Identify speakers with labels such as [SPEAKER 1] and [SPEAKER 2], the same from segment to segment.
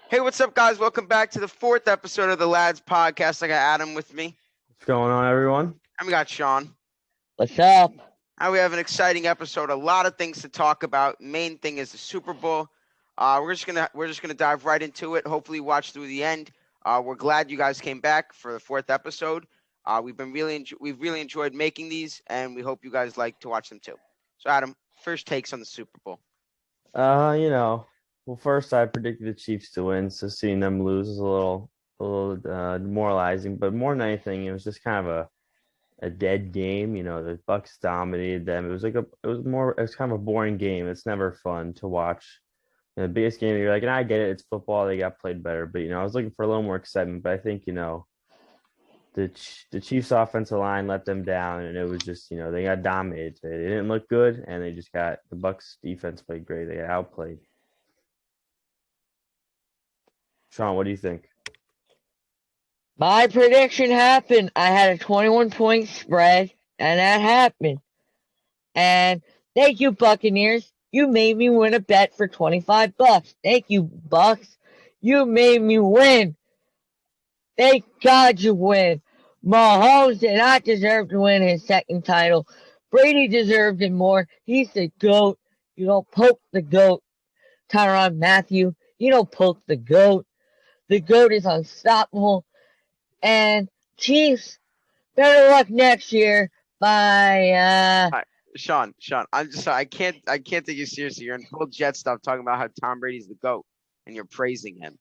[SPEAKER 1] Hey, what's up, guys? Welcome back to the fourth episode of the Lads Podcast. I got Adam with me,
[SPEAKER 2] What's going on, everyone?
[SPEAKER 1] and we got Shawn.
[SPEAKER 3] What's up?
[SPEAKER 1] Now we have an exciting episode. A lot of things to talk about. Main thing is the Super Bowl. We're just gonna dive right into it. Hopefully, watch through the end. We're glad you guys came back for the fourth episode. We've really enjoyed making these, and we hope you guys like to watch them too. So, Adam, first takes on the Super Bowl.
[SPEAKER 2] Well, first I predicted the Chiefs to win, so seeing them lose is a little demoralizing. But more than anything, it was just kind of a dead game. The Bucks dominated them. It was kind of a boring game. It's never fun to watch. The biggest game, you're like, and I get it, it's football. They got played better, but I was looking for a little more excitement. But I think the Chiefs' offensive line let them down, and it was just they got dominated. They didn't look good, and the Bucks defense played great. They got outplayed. Shawn, what do you think?
[SPEAKER 3] My prediction happened. I had a 21-point spread, and that happened. And thank you, Buccaneers. You made me win a bet for $25. Thank you, Bucks. You made me win. Thank God you win. Mahomes did not deserve to win his second title. Brady deserved it more. He's the GOAT. You don't poke the GOAT. Tyrann Mathieu, you don't poke the GOAT. The GOAT is unstoppable. And Chiefs, better luck next year. Bye.
[SPEAKER 1] Shawn, I'm just sorry. I can't take you seriously. You're in full Jet stuff talking about how Tom Brady's the GOAT and you're praising him.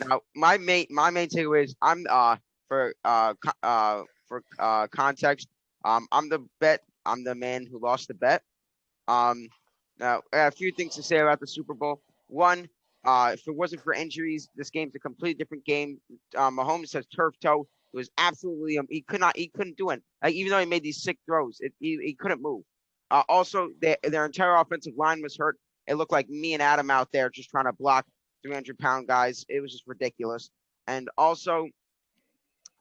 [SPEAKER 1] Now, my main takeaway is for context, I'm the man who lost the bet. Now I have a few things to say about the Super Bowl. One, if it wasn't for injuries, this game's a completely different game. Mahomes has turf toe. It was absolutely he couldn't do it. Like, even though he made these sick throws, he couldn't move. Also, their entire offensive line was hurt. It looked like me and Adam out there just trying to block 300-pound guys. It was just ridiculous. And also,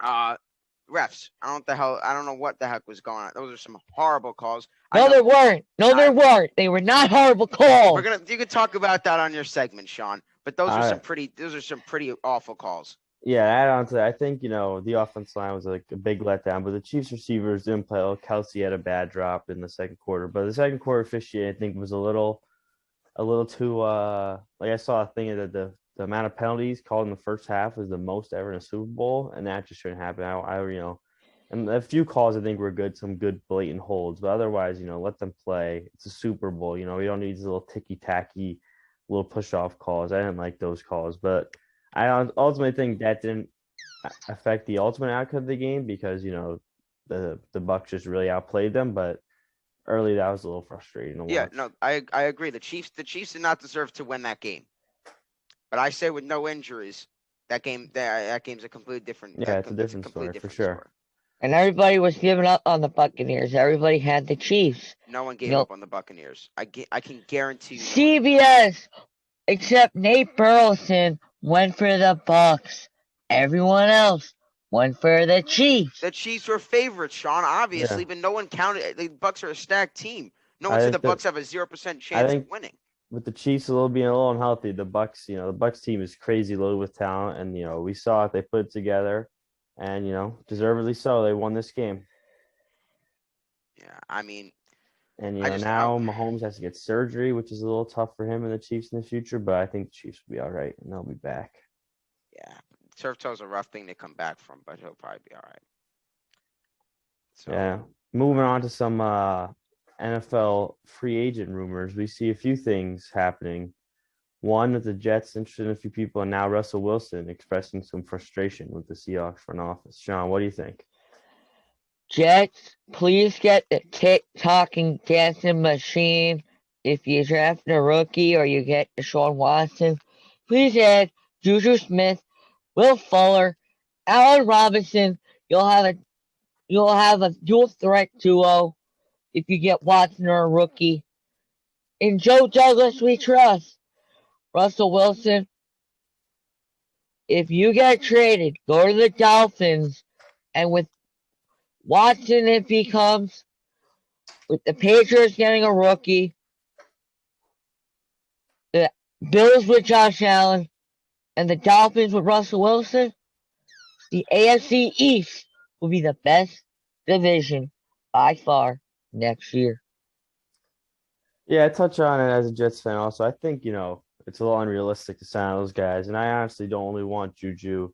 [SPEAKER 1] refs. I don't know what the heck was going on. Those are some horrible calls.
[SPEAKER 3] No, there weren't. There weren't. They were not horrible calls.
[SPEAKER 1] You could talk about that on your segment, Shawn. But those are some pretty awful calls.
[SPEAKER 2] Yeah, add on to that, I think the offensive line was like a big letdown, but the Chiefs receivers didn't play well. Kelsey had a bad drop in the second quarter, but the second quarter officiating, I think, was a little too like I saw a thing that the amount of penalties called in the first half was the most ever in a Super Bowl, and that just shouldn't happen. And a few calls I think were good, some good blatant holds, but otherwise, let them play. It's a Super Bowl, we don't need these little ticky-tacky, little push-off calls. I didn't like those calls, but I ultimately think that didn't affect the ultimate outcome of the game because, the Bucs just really outplayed them, but early that was a little frustrating.
[SPEAKER 1] Yeah, no, I agree. The Chiefs did not deserve to win that game. But I say with no injuries, that game's a completely different.
[SPEAKER 2] Yeah, it's a different story for sure.
[SPEAKER 3] And everybody was giving up on the Buccaneers. Everybody had the Chiefs.
[SPEAKER 1] No one gave up on the Buccaneers. I can guarantee you.
[SPEAKER 3] CBS, except Nate Burleson, went for the Bucs. Everyone else went for the Chiefs.
[SPEAKER 1] The Chiefs were favorites, Shawn, obviously, but no one counted. The Bucs are a stacked team. No one said the Bucs have a 0% chance of winning.
[SPEAKER 2] With the Chiefs being a little unhealthy, the Bucs, the Bucs team is crazy loaded with talent, and we saw it. They put it together, and deservedly so. They won this game.
[SPEAKER 1] Yeah, I mean,
[SPEAKER 2] and now Mahomes has to get surgery, which is a little tough for him and the Chiefs in the future. But I think the Chiefs will be all right, and they'll be back.
[SPEAKER 1] Yeah, turf toe is a rough thing to come back from, but he'll probably be all right.
[SPEAKER 2] So, yeah, moving on to some NFL free agent rumors. We see a few things happening. One, that the Jets interested in a few people, and now Russell Wilson expressing some frustration with the Seahawks front office. Shawn, what do you think?
[SPEAKER 3] Jets, please get the tick-tocking dancing machine. If you draft a rookie or you get Deshaun Watson, please add Juju Smith, Will Fuller, Allen Robinson. You'll have a dual threat duo if you get Watson or a rookie. In Joe Douglas, we trust. Russell Wilson, if you get traded, go to the Dolphins, and with Watson, if he comes, with the Patriots getting a rookie, the Bills with Josh Allen, and the Dolphins with Russell Wilson, the AFC East will be the best division by far next year.
[SPEAKER 2] Yeah, I touch on it as a Jets fan also. I think, it's a little unrealistic to sign those guys. And I honestly don't only want Juju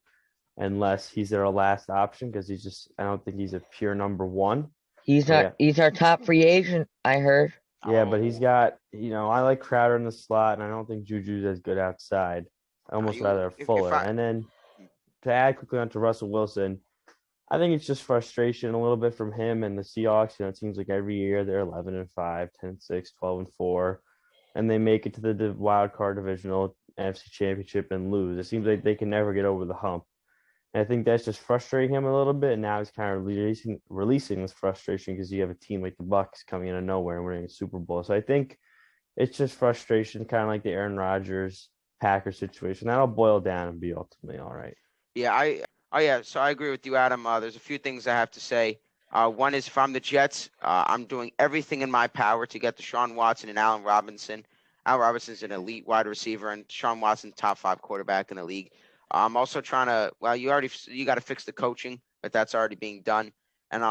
[SPEAKER 2] unless he's their last option because I don't think he's a pure number one.
[SPEAKER 3] He's our top free agent, I heard.
[SPEAKER 2] Yeah, but he's got, I like Crowder in the slot, and I don't think Juju's as good outside. I almost rather Fuller. And then to add quickly onto Russell Wilson, I think it's just frustration a little bit from him and the Seahawks. It seems like every year they're 11-5, 10-6, 12-4, and they make it to the wild card divisional NFC Championship and lose. It seems like they can never get over the hump. And I think that's just frustrating him a little bit. And now he's kind of releasing this frustration because you have a team like the Bucs coming out of nowhere and winning a Super Bowl. So I think it's just frustration, kind of like the Aaron Rodgers Packers situation. That'll boil down and be ultimately all right.
[SPEAKER 1] Yeah, so I agree with you, Adam. There's a few things I have to say. One is if I'm the Jets, I'm doing everything in my power to get Deshaun Watson and Allen Robinson. Allen Robinson's an elite wide receiver, and Deshaun Watson, top 5 quarterback in the league. I'm also trying to. Well, you got to fix the coaching, but that's already being done. And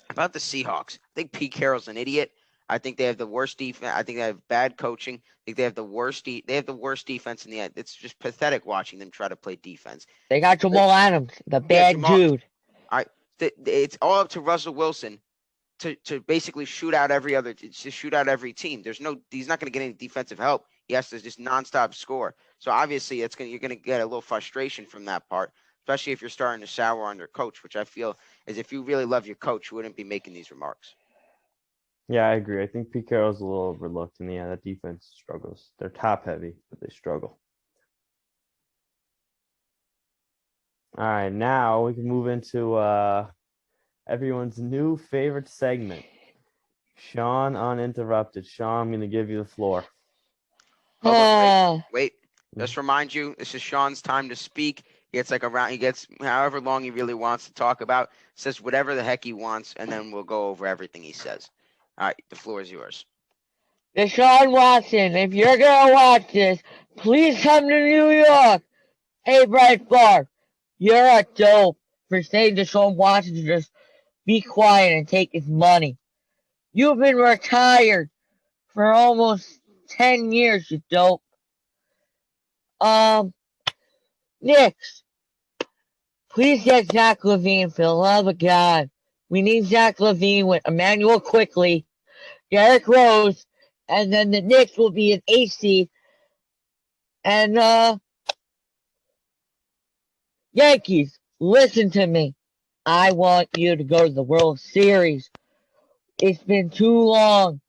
[SPEAKER 1] about the Seahawks, I think Pete Carroll's an idiot. I think they have the worst defense. I think they have bad coaching. I think they have the worst. They have the worst defense in the end. It's just pathetic watching them try to play defense.
[SPEAKER 3] They got Jamal Adams, the bad dude.
[SPEAKER 1] It's all up to Russell Wilson to basically shoot out every team. He's not going to get any defensive help. He has to just nonstop score. So obviously, you're going to get a little frustration from that part, especially if you're starting to sour on your coach, which I feel is if you really love your coach, you wouldn't be making these remarks.
[SPEAKER 2] Yeah, I agree. I think Pete Carroll's a little overlooked, and that defense struggles. They're top heavy, but they struggle. All right, now we can move into everyone's new favorite segment, Shawn Uninterrupted. Shawn, I'm going to give you the floor.
[SPEAKER 1] Hold on, wait. Just remind you, this is Shawn's time to speak. He gets however long he really wants to talk about, says whatever the heck he wants, and then we'll go over everything he says. All right, the floor is yours.
[SPEAKER 3] Deshaun Watson, if you're going to watch this, please come to New York. Hey, Brett Favre, you're a dope for saying Deshaun Watson to just be quiet and take his money. You've been retired for almost 10 years, you dope. Knicks, please get Zach LaVine for the love of God. We need Zach LaVine with Emmanuel Quickly, Derrick Rose, and then the Knicks will be an 8 seed. And Yankees, listen to me. I want you to go to the World Series. It's been too long.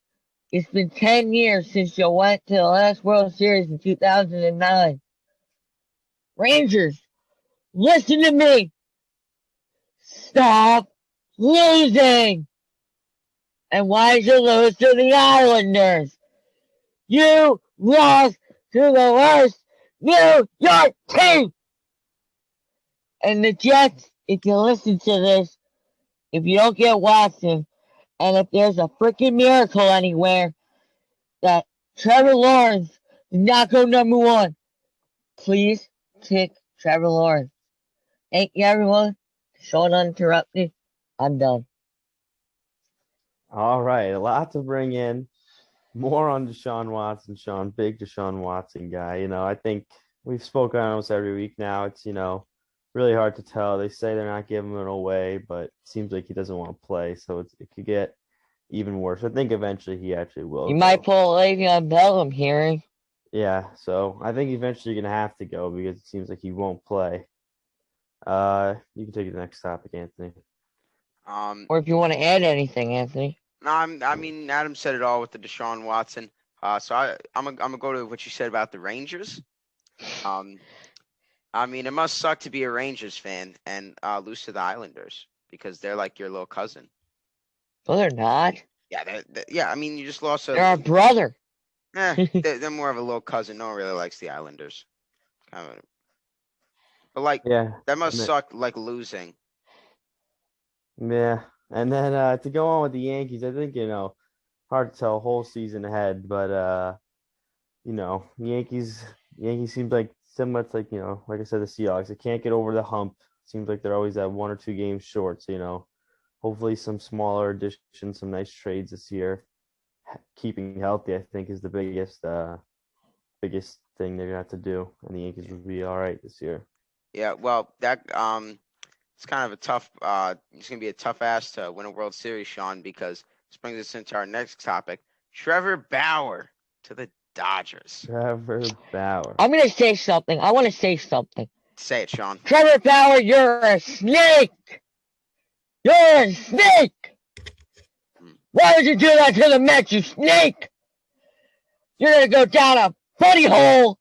[SPEAKER 3] It's been 10 years since you went to the last World Series in 2009. Rangers, listen to me. Stop losing. And why did you lose to the Islanders? You lost to the worst New York team. And the Jets, if you listen to this, if you don't get Watson, and if there's a freaking miracle anywhere that Trevor Lawrence does not go number 1, please kick Trevor Lawrence. Thank you, everyone. Shawn Uninterrupted. I'm done.
[SPEAKER 2] All right, a lot to bring in. More on Deshaun Watson, Shawn, big Deshaun Watson guy. I think we've spoken almost every week now. It's, really hard to tell. They say they're not giving it away, but it seems like he doesn't want to play, so it could get even worse. I think eventually he actually will.
[SPEAKER 3] You might pull a Le'Veon Bell, I'm hearing.
[SPEAKER 2] Yeah, so I think eventually you're going to have to go because it seems like he won't play. You can take the next topic, Anthony.
[SPEAKER 3] Or if you want to add anything, Anthony.
[SPEAKER 1] No, Adam said it all with the Deshaun Watson. So I'm gonna go to what you said about the Rangers. It must suck to be a Rangers fan and lose to the Islanders because they're like your little cousin.
[SPEAKER 3] No, they're not.
[SPEAKER 1] Yeah, you just lost.
[SPEAKER 3] They're our brother.
[SPEAKER 1] They're more of a little cousin. No one really likes the Islanders. But that must suck like losing.
[SPEAKER 2] Yeah, and then to go on with the Yankees, I think hard to tell a whole season ahead, but Yankees seems like similar to like I said, the Seahawks. They can't get over the hump. Seems like they're always at 1 or 2 games short. So hopefully some smaller additions, some nice trades this year. Keeping healthy, I think, is the biggest thing they're gonna have to do, and the Yankees will be all right this year.
[SPEAKER 1] Yeah, well, it's kind of a tough. It's gonna be a tough ask to win a World Series, Sean, because this brings us into our next topic. Trevor Bauer to the Dodgers.
[SPEAKER 2] Trevor Bauer.
[SPEAKER 3] I'm gonna say something. I want to say something.
[SPEAKER 1] Say it, Sean.
[SPEAKER 3] Trevor Bauer, you're a snake. You're a snake. Why would you do that to the Mets, you snake? You're gonna go down a funny hole.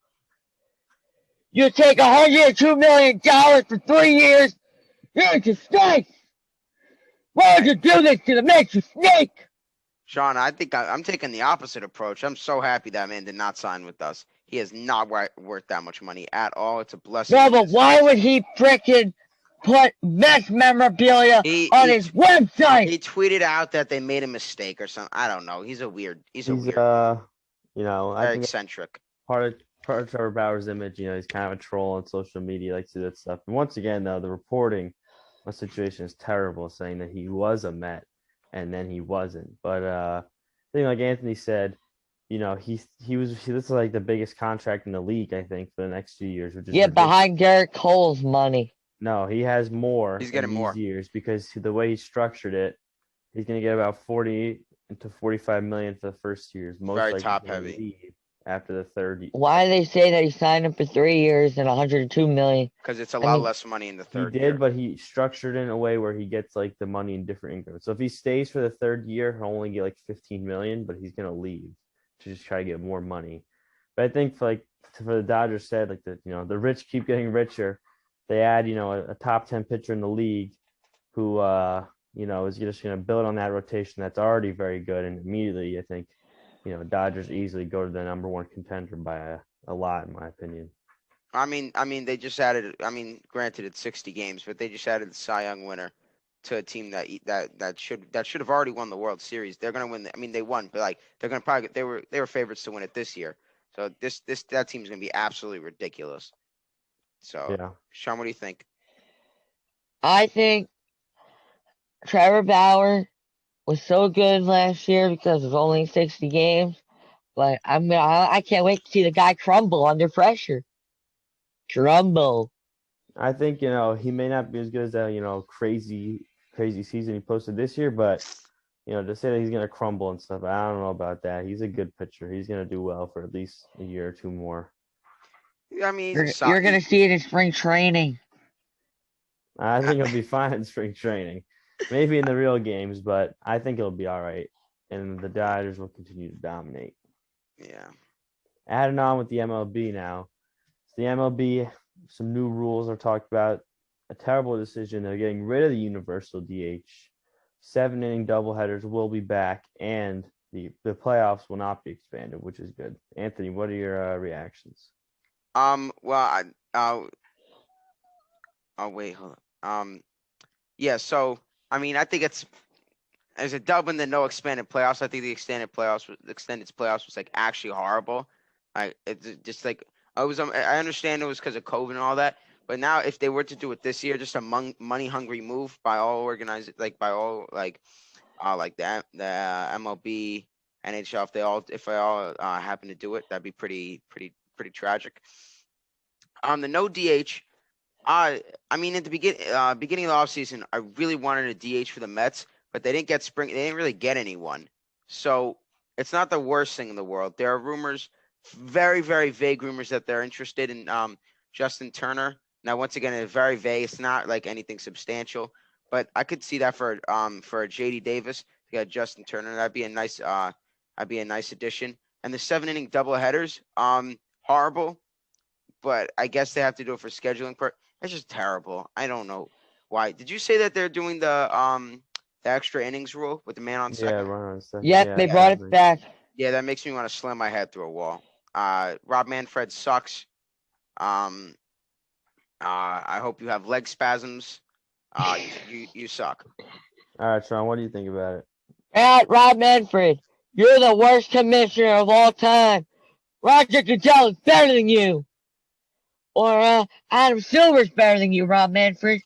[SPEAKER 3] You take $102 million for 3 years. You're just snake. Why would you do this to the Mets, you snake?
[SPEAKER 1] Sean, I think I'm taking the opposite approach. I'm so happy that man did not sign with us. He is not worth that much money at all. It's a blessing.
[SPEAKER 3] No, but why would he frickin' put Mets memorabilia on his website?
[SPEAKER 1] He tweeted out that they made a mistake or something. I don't know. He's a weird. He's a weird.
[SPEAKER 2] I
[SPEAKER 1] very
[SPEAKER 2] think
[SPEAKER 1] eccentric.
[SPEAKER 2] Part of Trevor Bauer's image, he's kind of a troll on social media, likes to do that stuff. And once again, though, the reporting on the situation is terrible, saying that he was a Met and then he wasn't. But I think, like Anthony said, this is like the biggest contract in the league, I think, for the next few years. Which is ridiculous.
[SPEAKER 3] Behind Garrett Cole's money.
[SPEAKER 2] No, he has more.
[SPEAKER 1] He's getting more
[SPEAKER 2] years because the way he structured it, he's going to get about 40 to 45 million for the first years. Most
[SPEAKER 1] very
[SPEAKER 2] likely
[SPEAKER 1] top heavy.
[SPEAKER 2] After the third year.
[SPEAKER 3] Why do they say that he signed him for 3 years and $102 million?
[SPEAKER 1] Because it's a lot less money in the third
[SPEAKER 2] year.
[SPEAKER 1] He
[SPEAKER 2] did, but he structured it in a way where he gets like the money in different increments. So if he stays for the third year, he'll only get like 15 million, but he's gonna leave to just try to get more money. But I think for the Dodgers said the rich keep getting richer. They add a top 10 pitcher in the league who is just gonna build on that rotation that's already very good, and immediately I think Dodgers easily go to the number 1 contender by a lot, in my opinion.
[SPEAKER 1] I mean, they just added. Granted, it's 60 games, but they just added the Cy Young winner to a team that should have already won the World Series. They're gonna win. They won, but they're gonna probably they were favorites to win it this year. So that team's gonna be absolutely ridiculous. So yeah. Sean, what do you think?
[SPEAKER 3] I think Trevor Bauer was so good last year because it was only 60 games. But I can't wait to see the guy crumble under pressure. Crumble.
[SPEAKER 2] I think, he may not be as good as that, crazy season he posted this year, but, to say that he's going to crumble and stuff, I don't know about that. He's a good pitcher. He's going to do well for at least a year or two more.
[SPEAKER 1] I mean,
[SPEAKER 3] you're going to see it in spring training.
[SPEAKER 2] I think he'll be fine in spring training. Maybe in the real games, but I think it'll be all right. And the Dodgers will continue to dominate.
[SPEAKER 1] Yeah.
[SPEAKER 2] Adding on with the MLB now. The MLB, some new rules are talked about. A terrible decision. They're getting rid of the universal DH. 7-inning doubleheaders will be back, and the playoffs will not be expanded, which is good. Anthony, what are your reactions?
[SPEAKER 1] Well, wait, hold on. Yeah, so I think as a dub in the no expanded playoffs. I think the extended playoffs was actually horrible. It's just I understand it was because of COVID and all that, but now if they were to do it this year, just a money hungry move by all organized, the MLB, NHL, if they all happen to do it, that'd be pretty tragic. The no DH. At the beginning of the offseason, I really wanted a DH for the Mets, but they didn't get They didn't really get anyone. So it's not the worst thing in the world. There are rumors, very, very vague rumors, that they're interested in Justin Turner. Now, once again, it's very vague. It's not like anything substantial, but I could see that for JD Davis to get Justin Turner. That'd be a nice addition. And the 7-inning doubleheaders, horrible, but I guess they have to do it for scheduling. It's just terrible. I don't know why. Did you say that they're doing the extra innings rule with the man on second?
[SPEAKER 2] Yeah, run on second.
[SPEAKER 3] Yep, they brought it back.
[SPEAKER 1] Yeah, that makes me want to slam my head through a wall. Rob Manfred sucks. I hope you have leg spasms. You suck.
[SPEAKER 2] All right, Sean, what do you think about it?
[SPEAKER 3] Rob Manfred, you're the worst commissioner of all time. Roger Goodell is better than you. or Adam Silver's better than you, Rob Manfred.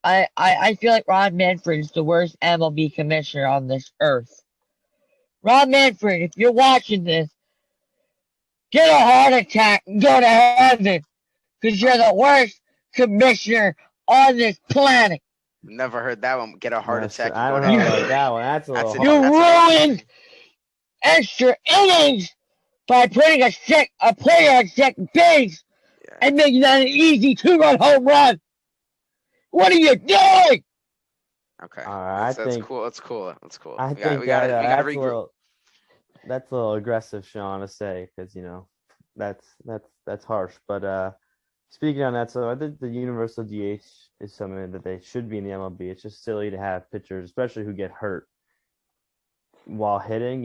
[SPEAKER 3] I feel like Rob Manfred is the worst MLB commissioner on this earth. Rob Manfred, if you're watching this, get a heart attack and go to heaven, because you're the worst commissioner on this planet.
[SPEAKER 1] Never heard that one. Get a heart attack.
[SPEAKER 2] I
[SPEAKER 1] And
[SPEAKER 2] don't
[SPEAKER 1] go
[SPEAKER 2] know
[SPEAKER 1] to
[SPEAKER 2] about
[SPEAKER 1] heaven.
[SPEAKER 2] that one. That's a little
[SPEAKER 1] That's
[SPEAKER 3] You
[SPEAKER 2] hard.
[SPEAKER 3] ruined extra innings by putting a player on second base
[SPEAKER 1] Yeah.
[SPEAKER 3] and making that an easy 2-run home run. What are you doing?
[SPEAKER 1] Okay.
[SPEAKER 2] I
[SPEAKER 1] That's
[SPEAKER 2] think-
[SPEAKER 1] cool. That's cool. That's cool.
[SPEAKER 2] I
[SPEAKER 1] we got
[SPEAKER 2] think
[SPEAKER 1] we
[SPEAKER 2] that
[SPEAKER 1] got to
[SPEAKER 2] that's
[SPEAKER 1] regroup.
[SPEAKER 2] that's a little aggressive, Sean, to say, because that's harsh. But speaking on that, so I think the universal DH is something that they should be in the MLB. It's just silly to have pitchers, especially who get hurt while hitting.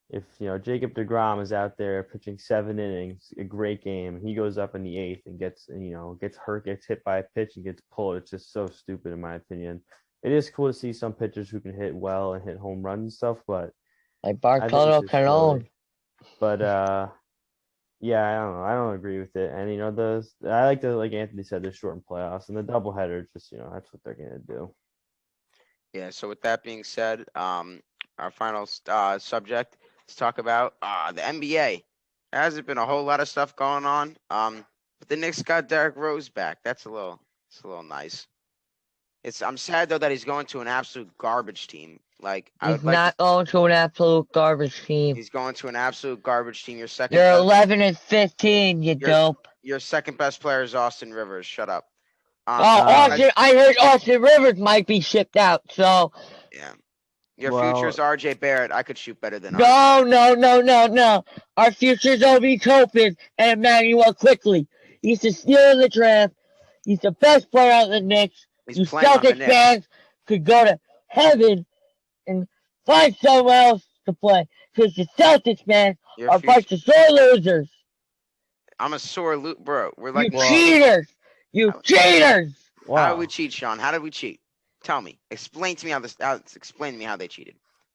[SPEAKER 2] If Jacob deGrom is out there pitching 7 innings, a great game, he goes up in the 8th and gets hurt, gets hit by a pitch and gets pulled. It's just so stupid, in my opinion. It is cool to see some pitchers who can hit well and hit home runs and stuff, but
[SPEAKER 3] Like
[SPEAKER 2] I think
[SPEAKER 3] Bartolo
[SPEAKER 2] it's just
[SPEAKER 3] Colon.
[SPEAKER 2] silly. But yeah, I don't know. I don't agree with it. And I like like Anthony said, the shortened playoffs and the doubleheader. Just that's what they're gonna do.
[SPEAKER 1] Yeah. So with that being said, our final subject, let's talk about the NBA. There hasn't been a whole lot of stuff going on. But the Knicks got Derrick Rose back. It's a little nice. I'm sad though that he's going to an absolute garbage team. Like I
[SPEAKER 3] He's
[SPEAKER 1] would like
[SPEAKER 3] not going to an absolute garbage team.
[SPEAKER 1] he's going to an absolute garbage team. Your second
[SPEAKER 3] You're
[SPEAKER 1] best,
[SPEAKER 3] 11-15, you dope.
[SPEAKER 1] your second best player is Austin Rivers. Shut up.
[SPEAKER 3] I heard Austin Rivers might be shipped out, so
[SPEAKER 1] Yeah. Your
[SPEAKER 2] Well-
[SPEAKER 1] future's RJ Barrett. I could shoot better than
[SPEAKER 3] no. Our future's Obi Toppin and Emmanuel Quickly. He's the steal in the draft. He's the best player on the Knicks.
[SPEAKER 1] He's
[SPEAKER 3] You
[SPEAKER 1] playing on the
[SPEAKER 3] Celtics
[SPEAKER 1] Knicks.
[SPEAKER 3] fans could go to heaven and find someone else to play. Because the Celtics fans
[SPEAKER 1] Your
[SPEAKER 3] are a
[SPEAKER 1] future,
[SPEAKER 3] bunch of sore losers.
[SPEAKER 1] I'm a sore loot, bro. We're like,
[SPEAKER 3] You cheaters! You cheaters!
[SPEAKER 1] How did we cheat, Sean? How did we cheat? Tell me. Explain to me explain to me how they cheated.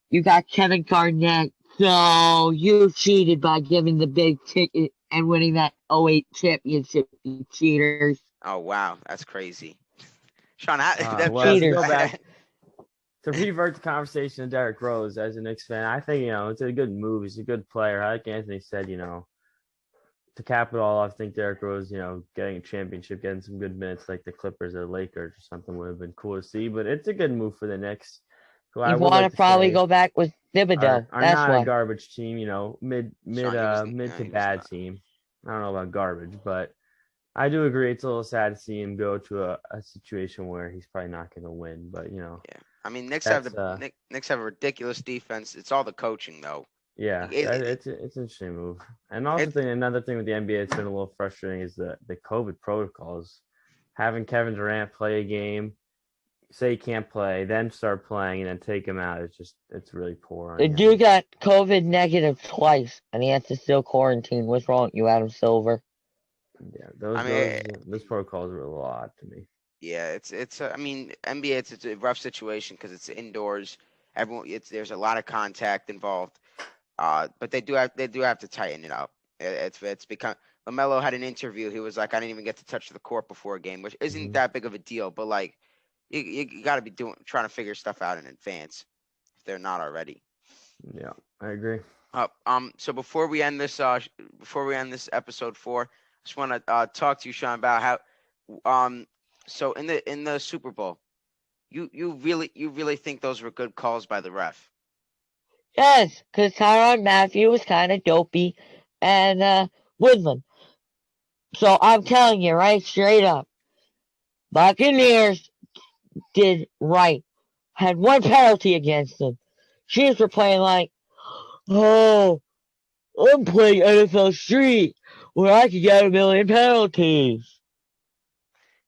[SPEAKER 3] You got Kevin Garnett, so you cheated by giving the big ticket and winning that 08 championship, you cheaters.
[SPEAKER 1] Oh wow, that's crazy. Sean,
[SPEAKER 2] well,
[SPEAKER 3] let's
[SPEAKER 2] go back. To revert the conversation to Derrick Rose as a Knicks fan, I think it's a good move. He's a good player. Like Anthony said, to cap it all off, I think Derrick Rose, getting a championship, getting some good minutes like the Clippers or Lakers or something would have been cool to see. But it's a good move for the Knicks. Who I
[SPEAKER 3] You
[SPEAKER 2] would
[SPEAKER 3] want
[SPEAKER 2] like
[SPEAKER 3] to probably
[SPEAKER 2] say
[SPEAKER 3] go back with Thibodeau.
[SPEAKER 2] are
[SPEAKER 3] That's
[SPEAKER 2] not
[SPEAKER 3] why.
[SPEAKER 2] a garbage team. Mid
[SPEAKER 1] he
[SPEAKER 2] to
[SPEAKER 1] was
[SPEAKER 2] bad
[SPEAKER 1] not.
[SPEAKER 2] team. I don't know about garbage, but I do agree it's a little sad to see him go to a situation where he's probably not going to win. But
[SPEAKER 1] Yeah. I mean, Knicks
[SPEAKER 2] That's,
[SPEAKER 1] have a ridiculous defense. It's all the coaching though.
[SPEAKER 2] yeah, it's an interesting move. And also, another thing with the NBA that's been a little frustrating is the COVID protocols. Having Kevin Durant play a game, say he can't play, then start playing, and then take him out. It's really poor.
[SPEAKER 3] The dude got COVID negative twice, and he has to still quarantine. What's wrong with you, Adam Silver?
[SPEAKER 2] Yeah, those protocols were a little odd to me.
[SPEAKER 1] Yeah, I mean, NBA, it's a rough situation because it's indoors. There's a lot of contact involved. But they do have to tighten it up. It's become. LaMelo had an interview. He was like, I didn't even get to touch the court before a game, which isn't that big of a deal. But like, you got to be trying to figure stuff out in advance if they're not already.
[SPEAKER 2] Yeah, I agree.
[SPEAKER 1] So before we end this episode 4, I just want to talk to you, Sean, about how so in the Super Bowl, you really think those were good calls by the ref?
[SPEAKER 3] Yes, because Tyrann Mathieu was kind of dopey, and Woodland. So I'm telling you, right, straight up, Buccaneers did right. Had one penalty against them. Chiefs were playing like, oh, I'm playing NFL Street, where I could get 1,000,000 penalties.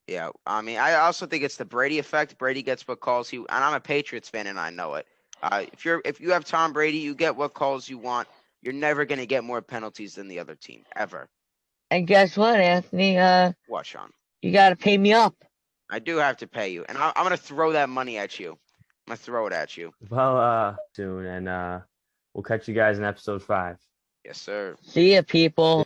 [SPEAKER 1] Yeah, I mean, I also think it's the Brady effect. Brady gets what calls and I'm a Patriots fan and I know it. If you have Tom Brady, you get what calls you want. You're never gonna get more penalties than the other team ever.
[SPEAKER 3] And guess what, Anthony?
[SPEAKER 1] What, Sean?
[SPEAKER 3] You gotta pay me up.
[SPEAKER 1] I do have to pay you, and I'm gonna throw that money at you. I'm gonna throw it at you.
[SPEAKER 2] Well, soon, and we'll catch you guys in episode 5.
[SPEAKER 1] Yes, sir.
[SPEAKER 3] See ya, people.